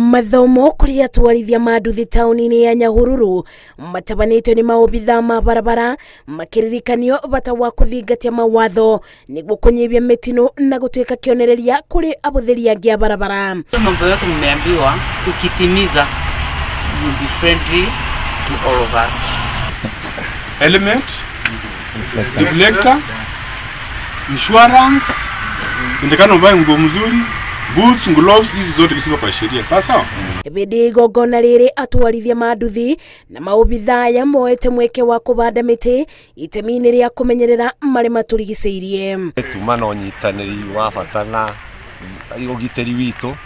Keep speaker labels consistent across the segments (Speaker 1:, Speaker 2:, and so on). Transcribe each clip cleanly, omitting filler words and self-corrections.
Speaker 1: Mathomo kuri atwarithia manduthi tauni-ini ya Nyahururu matabanĩtwo ni maobitha ma barabara makiririkanio bata wa kuthingatia mawatho niguo kunyihia mitino na gutuika kionereria kuri abuthiri angi a barabara.
Speaker 2: Mambo yote mmeambiwa ukitimiza, you be friendly to all of us.
Speaker 3: Element, reflector, insurance, ndekano mvae nguo mzuri, boots, gloves, hizi zote ziko kwa sheria. Sasa
Speaker 1: bidi gogona riri atwarithia manduthi na maobitha ya moete mweke wa kubanda miti itemi-ini ria kumenyerera mari maturigiceirie.
Speaker 4: Tumana unyitaniri wa bata na ugiteri witu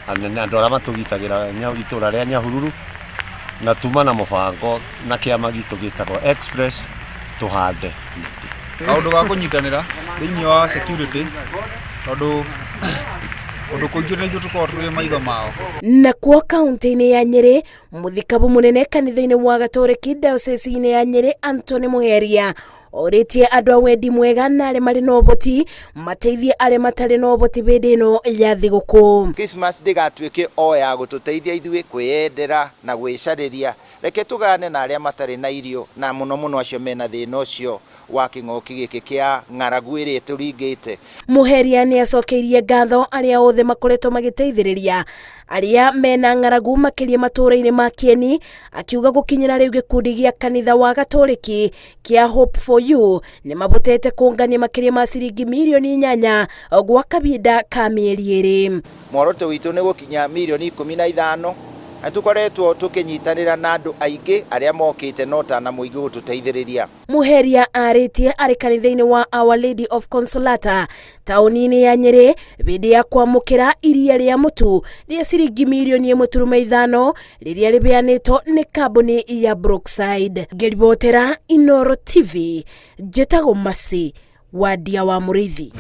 Speaker 4: andu aria matugitagira itura ria Nyahururu na tumana mubango na kiama gitu gitagwo Express tuhande
Speaker 5: kaundu ga kunyitanira thiini wa security tondu kuingira ithu tukorwo turi maitho mao.
Speaker 1: Na kwa kaunti-ini ya Nyeri muthikabu munene kanitha-ini wa Gatoreki diocese-ini ya Nyeri Anthony Muheria oritie andu a wendi mwega na aria mari na uboti mateithie aria matari na uboti bindi ino ya thiguku.
Speaker 6: Christmas ndigatuike o ya gututeithia ithui kwiyendera na gwicariria. Reke tugane na aria matari na irio na muno acio mena thina ucio wa king'oki giki kia ng'aragu iri turingite.
Speaker 1: Muheria ni acokeirie ngatho aria othe makoretwo magiteithiriria aria mena ng'aragu makiria matura-ini ma kieni, akiuga gukinyira riu gikundi gia kanitha wa Gatoreki kia Hope for You ni mabotete kungania makiria ma ciringi milioni 8 gwa kabinda ka mieri iri.
Speaker 6: Mworoto witu ni gukinya milioni 15 atukoretwo tukinyitanira na andu aingi aria mokite nota na muigi gututeithiriria. Muheria aritie ari kanitha-ini wa Our Lady of Consolata tauni-ini ya Nyeri bindi ya kwamukira iria ria mutu ria ciringi milioni 1.5 riria ribeanitwo ni kambuni ya Brookside. Ngeribotera Inooro TV, Njĩtagwo Masi wa Ndia wa Mũrĩithi.